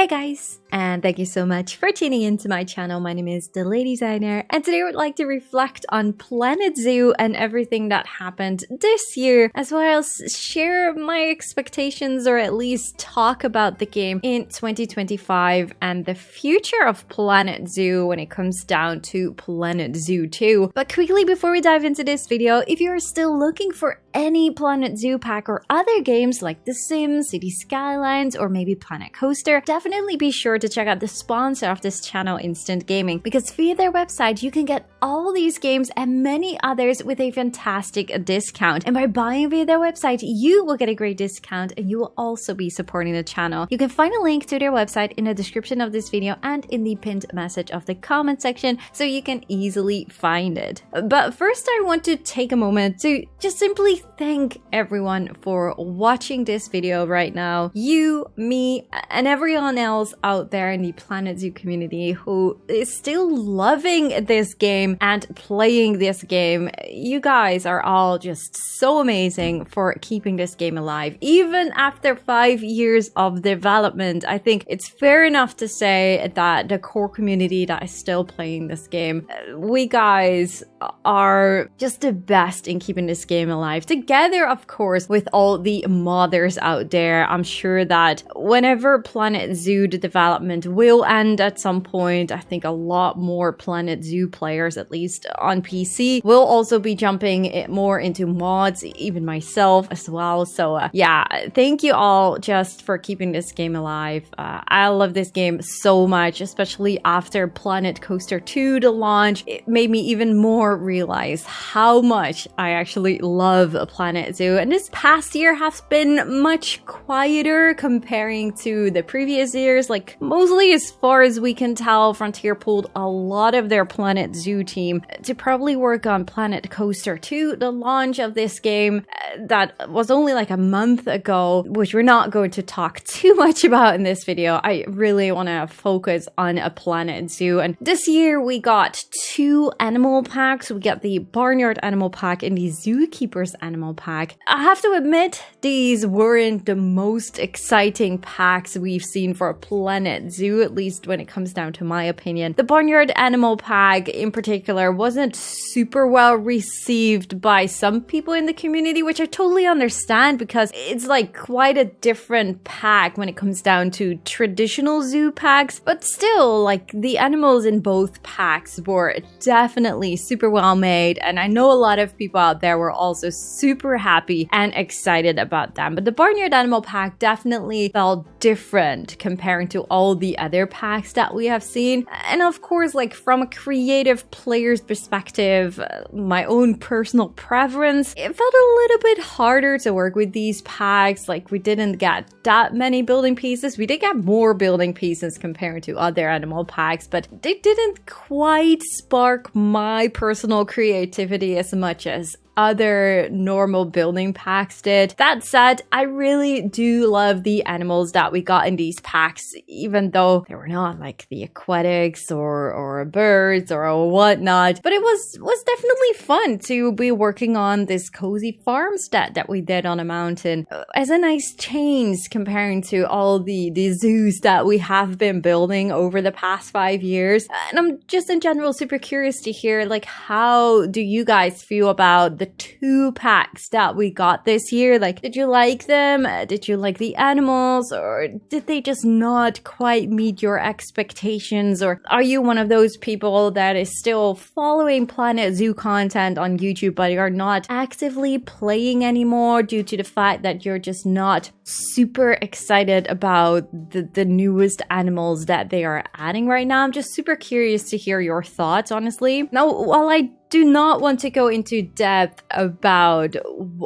Hey guys, and thank you so much for tuning into my channel. My name is The Lady Designer, and today I would like to reflect on Planet Zoo and everything that happened this year, as well as share my expectations or at least talk about the game in 2025 and the future of Planet Zoo when it comes down to Planet Zoo 2. But quickly before we dive into this video, if you are still looking for any Planet Zoo pack or other games like The Sims, City Skylines, or maybe Planet Coaster, definitely be sure to check out the sponsor of this channel, Instant Gaming, because via their website you can get all these games and many others with a fantastic discount. And by buying via their website, you will get a great discount and you will also be supporting the channel. You can find a link to their website in the description of this video and in the pinned message of the comment section, so you can easily find it. But first I want to take a moment to just simply thank everyone for watching this video right now. You, me, and everyone else out there in the Planet Zoo community who is still loving this game and playing this game. You guys are all just so amazing for keeping this game alive. Even after 5 years of development, I think it's fair enough to say that the core community that is still playing this game, we guys are just the best in keeping this game alive. Together, of course, with all the modders out there. I'm sure that whenever Planet Zoo development will end at some point, I think a lot more Planet Zoo players, at least on PC, will also be jumping more into mods, even myself as well. So yeah, thank you all just for keeping this game alive. I love this game so much, especially after Planet Coaster 2 the launch. It made me even more realize how much I actually love Planet Zoo, and this past year has been much quieter comparing to the previous years. Like, mostly as far as we can tell, Frontier pulled a lot of their Planet Zoo team to probably work on Planet Coaster 2, the launch of this game that was only like a month ago, which we're not going to talk too much about in this video. I really want to focus on a Planet Zoo. And this year we got 2 animal packs. We got the Barnyard Animal Pack and the Zookeepers Animal Pack. I have to admit, these weren't the most exciting packs we've seen for Planet Zoo, at least when it comes down to my opinion. The Barnyard Animal Pack in particular wasn't super well received by some people in the community, which I totally understand because it's like quite a different pack when it comes down to traditional zoo packs. But still, like, the animals in both packs were definitely super well made, and I know a lot of people out there were also super happy and excited about them. But the Barnyard Animal Pack definitely felt different comparing to all the other packs that we have seen. And of course, like, from a creative player's perspective, my own personal preference, it felt a little bit harder to work with these packs. Like, we didn't get that many building pieces. We did get more building pieces compared to other animal packs, but they didn't quite spark my personal creativity as much as other normal building packs did. That said, I really do love the animals that we got in these packs, even though they were not like the aquatics or birds or whatnot. But it was definitely fun to be working on this cozy farmstead that we did on a mountain as a nice change comparing to all the zoos that we have been building over the past 5 years. And I'm just in general super curious to hear, like, how do you guys feel about the 2 packs that we got this year? Like, did you like them? Did you like the animals? Or did they just not quite meet your expectations? Or are you one of those people that is still following Planet Zoo content on YouTube, but you're not actively playing anymore due to the fact that you're just not super excited about the newest animals that they are adding right now? I'm just super curious to hear your thoughts, honestly. Now, while I do not want to go into depth about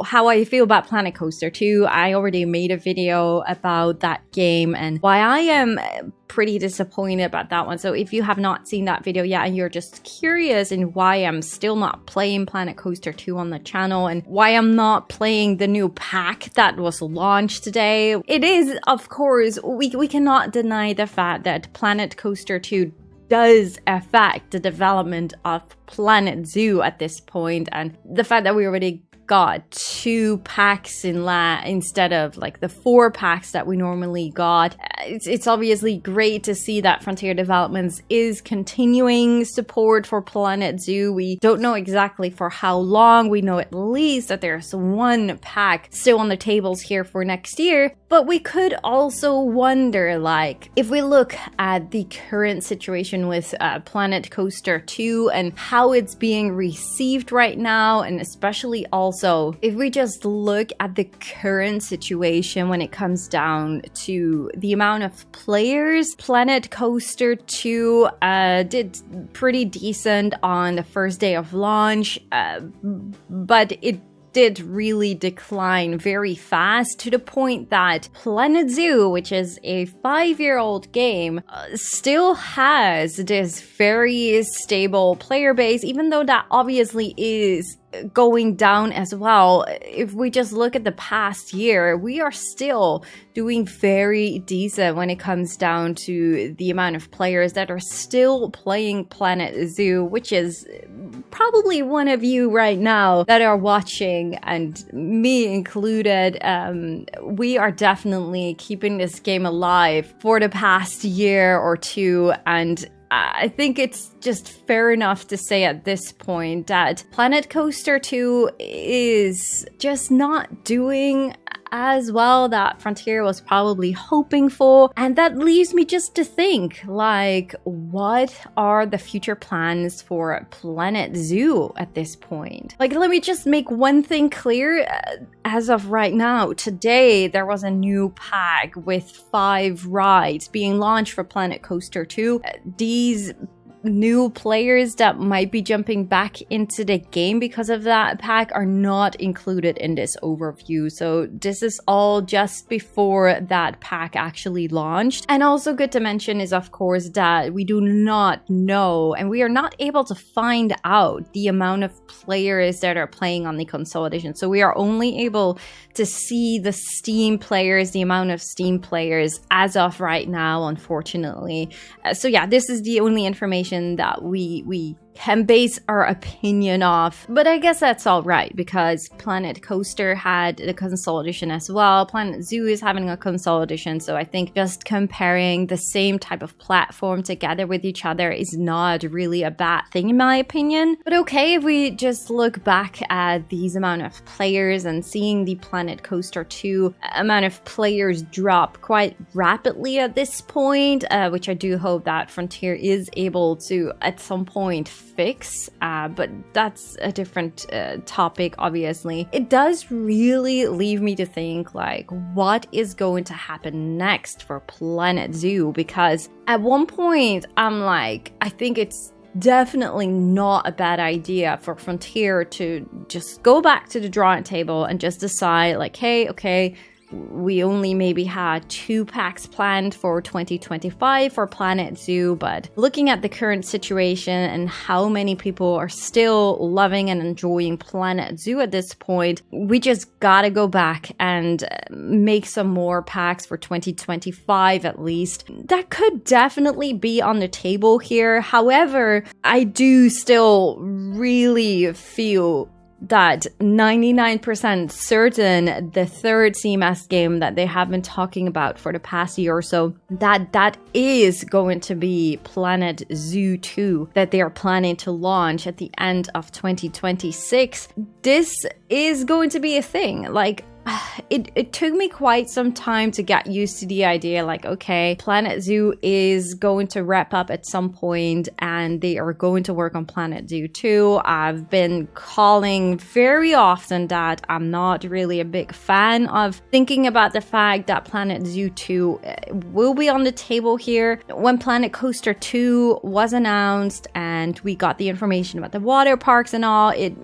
how I feel about Planet Coaster 2. I already made a video about that game and why I am pretty disappointed about that one. So if you have not seen that video yet and you're just curious and why I'm still not playing Planet Coaster 2 on the channel and why I'm not playing the new pack that was launched today, it is, of course, we cannot deny the fact that Planet Coaster 2 does affect the development of Planet Zoo at this point, and the fact that we already got 2 packs instead of like the 4 packs that we normally got. It's obviously great to see that Frontier Developments is continuing support for Planet Zoo. We don't know exactly for how long. We know at least that there's 1 pack still on the tables here for next year. But we could also wonder, like, if we look at the current situation with Planet Coaster 2 and how it's being received right now, and especially also if we just look at the current situation when it comes down to the amount of players, Planet Coaster 2 did pretty decent on the first day of launch, but it did really decline very fast to the point that Planet Zoo, which is a 5-year-old game, still has this very stable player base, even though that obviously is going down as well. If we just look at the past year, we are still doing very decent when it comes down to the amount of players that are still playing Planet Zoo, which is probably one of you right now that are watching, and me included. We are definitely keeping this game alive for the past year or two, and I think it's just fair enough to say at this point that Planet Coaster 2 is just not doing as well that Frontier was probably hoping for. And that leaves me just to think, like, what are the future plans for Planet Zoo at this point? Like, let me just make one thing clear. As of right now, today, there was a new pack with 5 rides being launched for Planet Coaster 2. These new players that might be jumping back into the game because of that pack are not included in this overview. So this is all just before that pack actually launched. And also good to mention is, of course, that we do not know and we are not able to find out the amount of players that are playing on the console edition. So we are only able to see the Steam players, the amount of Steam players as of right now, unfortunately. So yeah, this is the only information that we can base our opinion off. But I guess that's all right, because Planet Coaster had the console edition as well. Planet Zoo is having a console edition, so I think just comparing the same type of platform together with each other is not really a bad thing in my opinion. But okay, if we just look back at these amount of players and seeing the Planet Coaster 2 amount of players drop quite rapidly at this point, which I do hope that Frontier is able to at some point fix, but that's a different topic, obviously. It does really leave me to think, like, what is going to happen next for Planet Zoo? Because at one point, I'm like, I think it's definitely not a bad idea for Frontier to just go back to the drawing table and just decide, like, hey, okay, we only maybe had 2 packs planned for 2025 for Planet Zoo, but looking at the current situation and how many people are still loving and enjoying Planet Zoo at this point, we just gotta go back and make some more packs for 2025 at least. That could definitely be on the table here. However, I do still really feel that 99% certain the third CMS game that they have been talking about for the past year or so, that is going to be Planet Zoo 2 that they are planning to launch at the end of 2026. This is going to be a thing. Like, it took me quite some time to get used to the idea, like, okay, Planet Zoo is going to wrap up at some point and they are going to work on Planet Zoo 2. I've been calling very often that I'm not really a big fan of thinking about the fact that Planet Zoo 2 will be on the table here. When Planet Coaster 2 was announced and we got the information about the water parks and all, it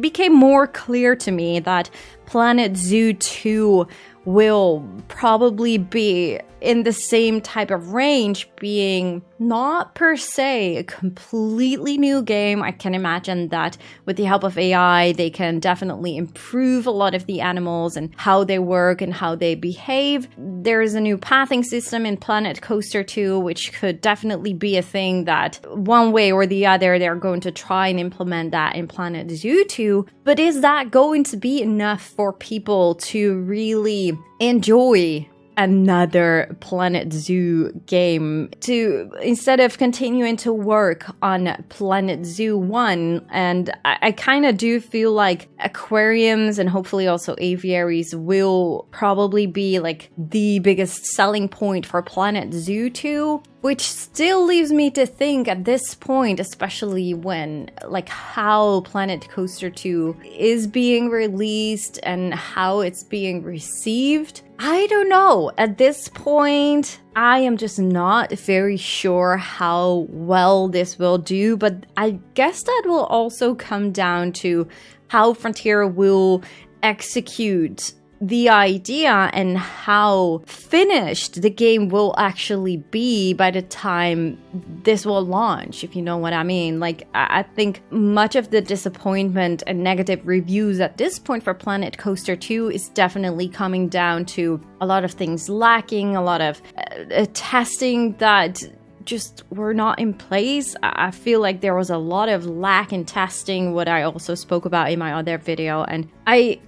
became more clear to me that Planet Zoo 2 will probably be in the same type of range, being not per se a completely new game. I can imagine that with the help of AI, they can definitely improve a lot of the animals and how they work and how they behave. There is a new pathing system in Planet Coaster 2, which could definitely be a thing that one way or the other, they're going to try and implement that in Planet Zoo 2. But is that going to be enough for people to really enjoy another Planet Zoo game, to instead of continuing to work on Planet Zoo 1? And I kind of do feel like aquariums and hopefully also aviaries will probably be like the biggest selling point for Planet Zoo 2, which still leaves me to think at this point, especially when like how Planet Coaster 2 is being released and how it's being received. I don't know. At this point, I am just not very sure how well this will do, but I guess that will also come down to how Frontier will execute the idea and how finished the game will actually be by the time this will launch, if you know what I mean. Like, I think much of the disappointment and negative reviews at this point for Planet Coaster 2 is definitely coming down to a lot of things lacking, a lot of testing that just were not in place. I feel like there was a lot of lack in testing, what I also spoke about in my other video, and I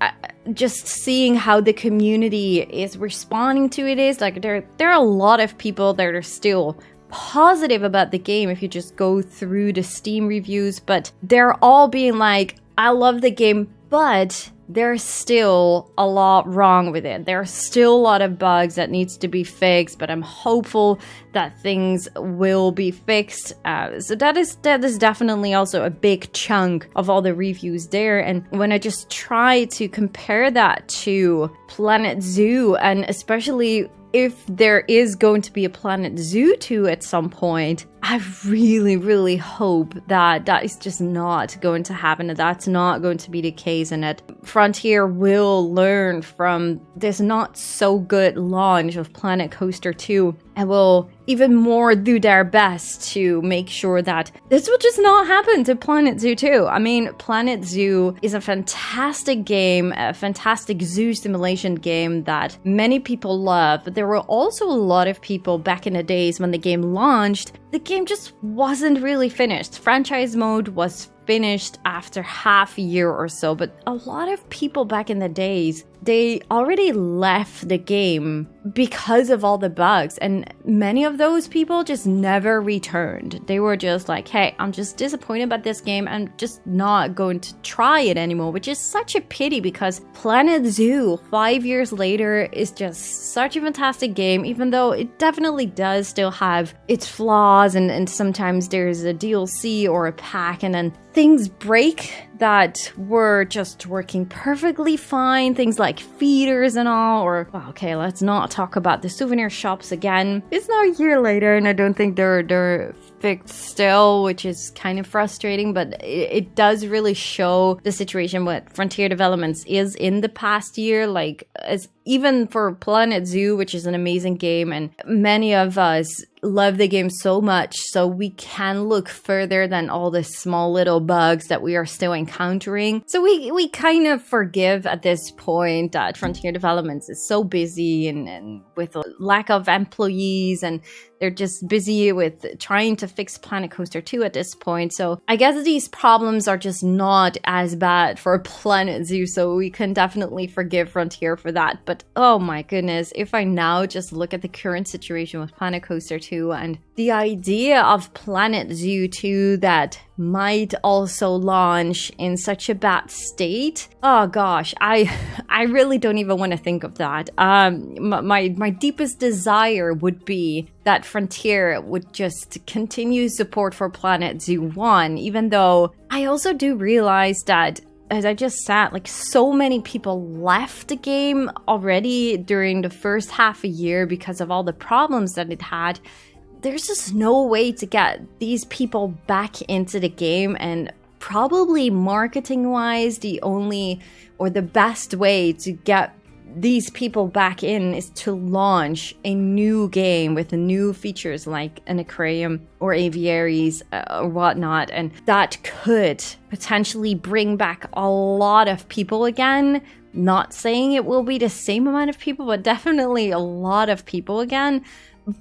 just seeing how the community is responding to it is like there are a lot of people that are still positive about the game if you just go through the Steam reviews, but they're all being like, I love the game, but there's still a lot wrong with it. There are still a lot of bugs that needs to be fixed, but I'm hopeful that things will be fixed. So that is definitely also a big chunk of all the reviews there. And when I just try to compare that to Planet Zoo, and especially if there is going to be a Planet Zoo 2 at some point, I really, really hope that that is just not going to happen, that that's not going to be the case, and that Frontier will learn from this not so good launch of Planet Coaster 2 and will even more do their best to make sure that this will just not happen to Planet Zoo 2. I mean, Planet Zoo is a fantastic game, a fantastic zoo simulation game that many people love, but there were also a lot of people back in the days when the game launched, the game just wasn't really finished. Franchise mode was finished after half a year or so, but a lot of people back in the days, they already left the game because of all the bugs, and many of those people just never returned. They were just like, hey, I'm just disappointed about this game, I'm just not going to try it anymore, which is such a pity because Planet Zoo 5 years later is just such a fantastic game, even though it definitely does still have its flaws, and sometimes there's a DLC or a pack and then things break that were just working perfectly fine, things like feeders and all, or, well, okay, let's not talk about the souvenir shops again. It's now a year later and I don't think they're fixed still, which is kind of frustrating, but it does really show the situation what Frontier Developments is in the past year. Like, as even for Planet Zoo, which is an amazing game, and many of us love the game so much, so we can look further than all the small little bugs that we are still encountering. So we kind of forgive at this point that Frontier Developments is so busy and with a lack of employees, and they're just busy with trying to fix Planet Coaster 2 at this point. So I guess these problems are just not as bad for Planet Zoo, so we can definitely forgive Frontier for that. But oh my goodness, if I now just look at the current situation with Planet Coaster 2 and the idea of Planet Zoo 2 that might also launch in such a bad state, oh gosh, I really don't even want to think of that. My deepest desire would be that Frontier would just continue support for Planet Zoo 1, even though I also do realize that, as I just said, like, so many people left the game already during the first half a year because of all the problems that it had. There's just no way to get these people back into the game, and probably marketing wise, the only or the best way to get these people back in is to launch a new game with new features like an aquarium or aviaries or whatnot. And that could potentially bring back a lot of people again. Not saying it will be the same amount of people, but definitely a lot of people again.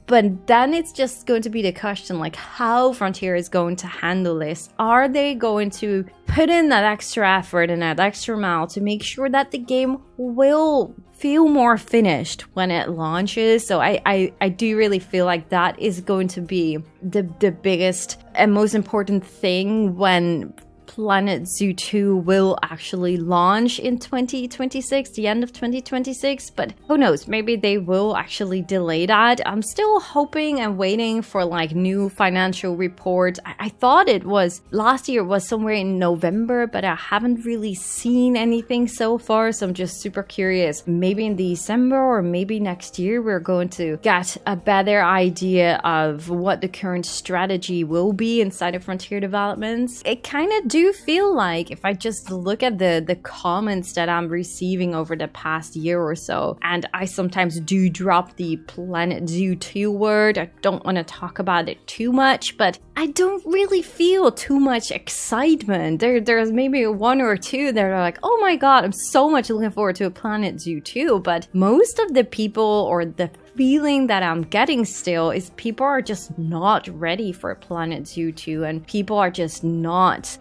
But then it's just going to be the question, like, how Frontier is going to handle this. Are they going to put in that extra effort and that extra mile to make sure that the game will feel more finished when it launches? So I do really feel like that is going to be the biggest and most important thing when Planet Zoo 2 will actually launch in 2026, the end of 2026, but who knows, maybe they will actually delay that. I'm still hoping and waiting for like new financial report. I thought it was last year was somewhere in November, but I haven't really seen anything so far, so I'm just super curious. Maybe in December or maybe next year we're going to get a better idea of what the current strategy will be inside of Frontier Developments. It kind of do feel like, if I just look at the comments that I'm receiving over the past year or so, and I sometimes do drop the Planet Zoo 2 word, I don't want to talk about it too much, but I don't really feel too much excitement. There's maybe one or two that are like, oh my god, I'm so much looking forward to a Planet Zoo 2, but most of the people, or the feeling that I'm getting still, is people are just not ready for Planet Zoo 2, and people are just not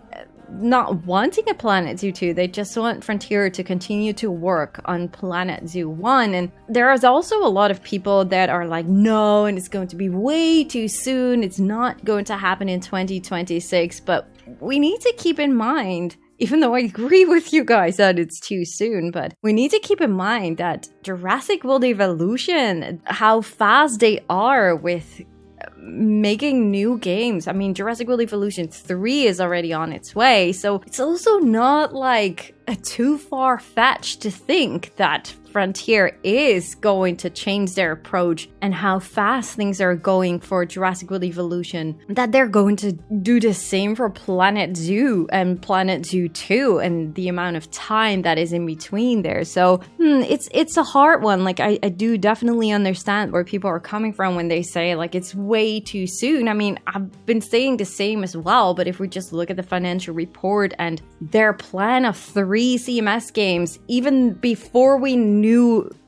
wanting a Planet Zoo 2. They just want Frontier to continue to work on Planet Zoo 1. And there is also a lot of people that are like, no, and it's going to be way too soon. It's not going to happen in 2026. But we need to keep in mind, even though I agree with you guys that it's too soon, but we need to keep in mind that Jurassic World Evolution, how fast they are with making new games. I mean, Jurassic World Evolution 3 is already on its way, so it's also not like too far-fetched to think that Frontier is going to change their approach and how fast things are going for Jurassic World Evolution, that they're going to do the same for Planet Zoo and Planet Zoo 2 and the amount of time that is in between there. So it's a hard one. Like, I do definitely understand where people are coming from when they say like it's way too soon. I mean, I've been saying the same as well, but if we just look at the financial report and their plan of 3 CMS games, even before we knew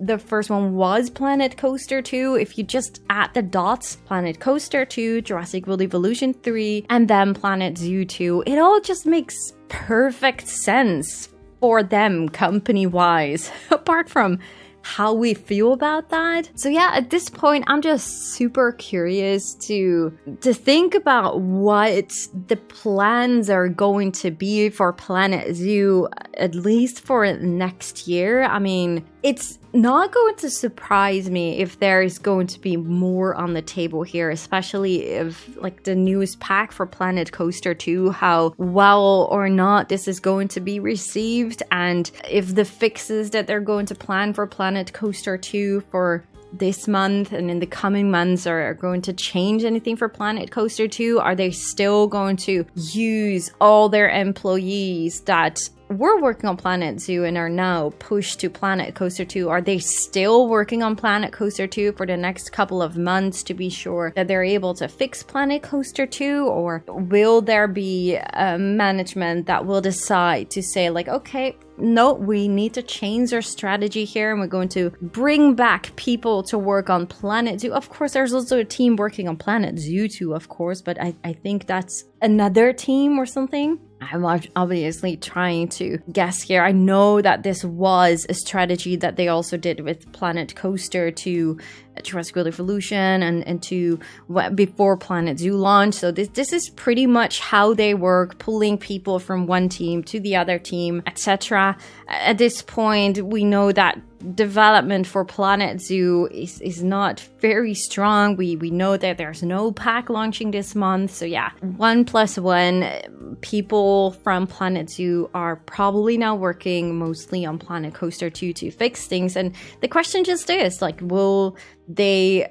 the first one was Planet Coaster 2, if you just add the dots, Planet Coaster 2, Jurassic World Evolution 3, and then Planet Zoo 2, it all just makes perfect sense for them company-wise, apart from how we feel about that. So yeah, at this point, I'm just super curious to think about what the plans are going to be for Planet Zoo, at least for next year. I mean, it's not going to surprise me if there is going to be more on the table here, especially if like the newest pack for Planet Coaster 2, how well or not this is going to be received, and if the fixes that they're going to plan for Planet Coaster 2 for this month and in the coming months are going to change anything for Planet Coaster 2. Are they still going to use all their employees that were working on Planet Zoo and are now pushed to Planet Coaster 2? Are they still working on Planet Coaster 2 for the next couple of months to be sure that they're able to fix Planet Coaster 2? Or will there be a management that will decide to say like, okay, no, we need to change our strategy here and we're going to bring back people to work on Planet Zoo? Of course, there's also a team working on Planet Zoo too, of course, but I think that's another team or something. I'm obviously trying to guess here. I know that this was a strategy that they also did with Planet Coaster to Jurassic World Evolution and to before Planet Zoo launch. So this is pretty much how they work, pulling people from one team to the other team, etc. At this point, we know that development for Planet Zoo is not very strong. We know that there's no pack launching this month. So yeah, 1+1 people from Planet Zoo are probably now working mostly on Planet Coaster 2 to fix things. And the question just is like, will they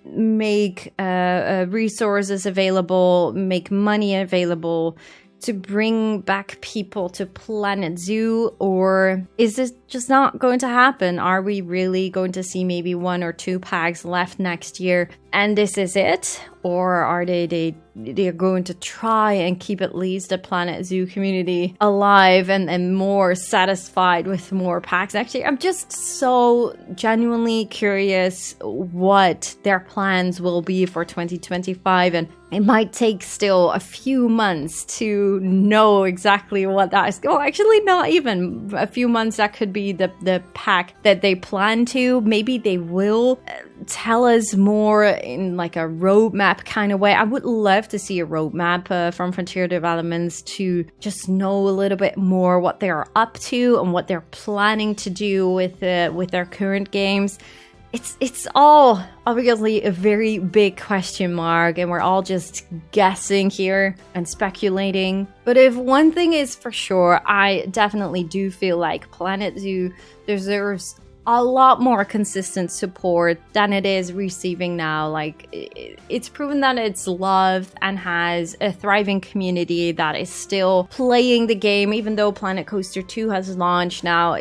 make resources available, make money available to bring back people to Planet Zoo, or is this just not going to happen. Are we really going to see maybe 1 or 2 packs left next year and this is it? Or are they're going to try and keep at least the Planet Zoo community alive and more satisfied with more packs? Actually, I'm just so genuinely curious what their plans will be for 2025, and it might take still a few months to know exactly what that is. Oh, actually, not even a few months. That could be the pack that they plan to. Maybe they will tell us more in like a roadmap kind of way. I would love to see a roadmap from Frontier Developments to just know a little bit more what they're up to and what they're planning to do with their current games. It's all obviously a very big question mark, and we're all just guessing here and speculating. But if one thing is for sure, I definitely do feel like Planet Zoo deserves a lot more consistent support than it is receiving now. Like, it's proven that it's loved and has a thriving community that is still playing the game, even though Planet Coaster 2 has launched now.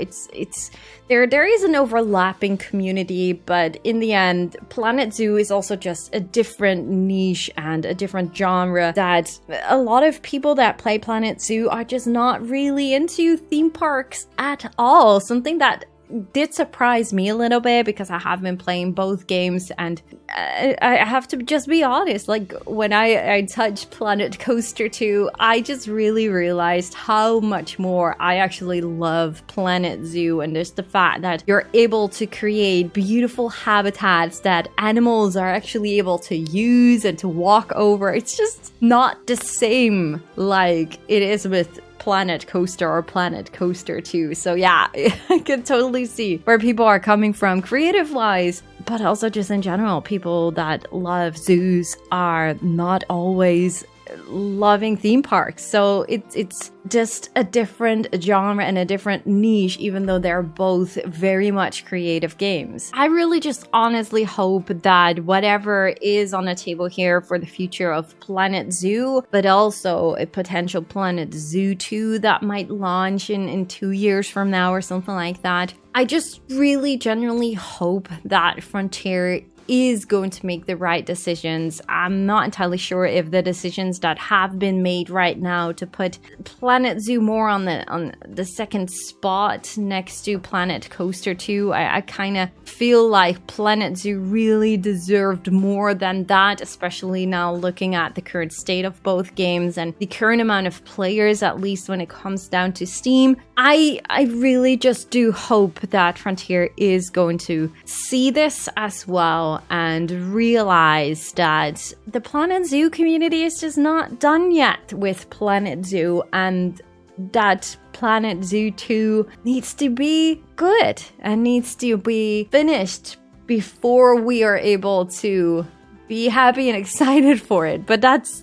There is an overlapping community, but in the end, Planet Zoo is also just a different niche and a different genre that a lot of people that play Planet Zoo are just not really into theme parks at all. Something that did surprise me a little bit, because I have been playing both games, and I have to just be honest, like when I touched Planet Coaster 2, I just really realized how much more I actually love Planet Zoo. And there's the fact that you're able to create beautiful habitats that animals are actually able to use and to walk over. It's just not the same like it is with Planet Coaster or Planet Coaster 2. So yeah, I can totally see where people are coming from creative wise, but also just in general, people that love zoos are not always loving theme parks. So it's just a different genre and a different niche, even though they're both very much creative games. I really just honestly hope that whatever is on the table here for the future of Planet Zoo, but also a potential Planet Zoo 2 that might launch in 2 years from now or something like that, I just really genuinely hope that Frontier is going to make the right decisions. I'm not entirely sure if the decisions that have been made right now to put Planet Zoo more on the second spot next to Planet Coaster 2, I kind of feel like Planet Zoo really deserved more than that, especially now looking at the current state of both games and the current amount of players, at least when it comes down to Steam. I really just do hope that Frontier is going to see this as well and realize that the Planet Zoo community is just not done yet with Planet Zoo, and that Planet Zoo 2 needs to be good and needs to be finished before we are able to be happy and excited for it. But that's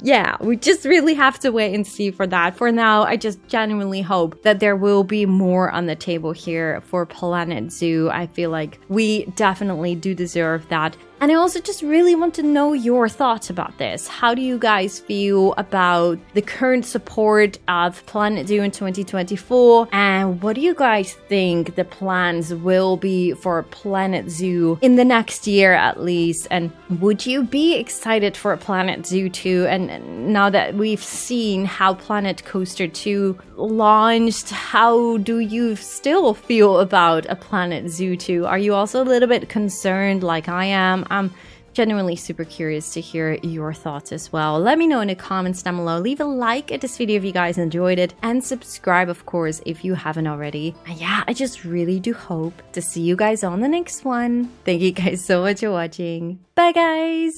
yeah, we just really have to wait and see for that. For now, I just genuinely hope that there will be more on the table here for Planet Zoo. I feel like we definitely do deserve that. And I also just really want to know your thoughts about this. How do you guys feel about the current support of Planet Zoo in 2024? And what do you guys think the plans will be for Planet Zoo in the next year at least? And would you be excited for Planet Zoo 2? And now that we've seen how Planet Coaster 2 launched, how do you still feel about a Planet Zoo 2? Are you also a little bit concerned like I am? I'm genuinely super curious to hear your thoughts as well. Let me know in the comments down below. Leave a like at this video if you guys enjoyed it, and subscribe, of course, if you haven't already. And yeah, I just really do hope to see you guys on the next one. Thank you guys so much for watching. Bye, guys!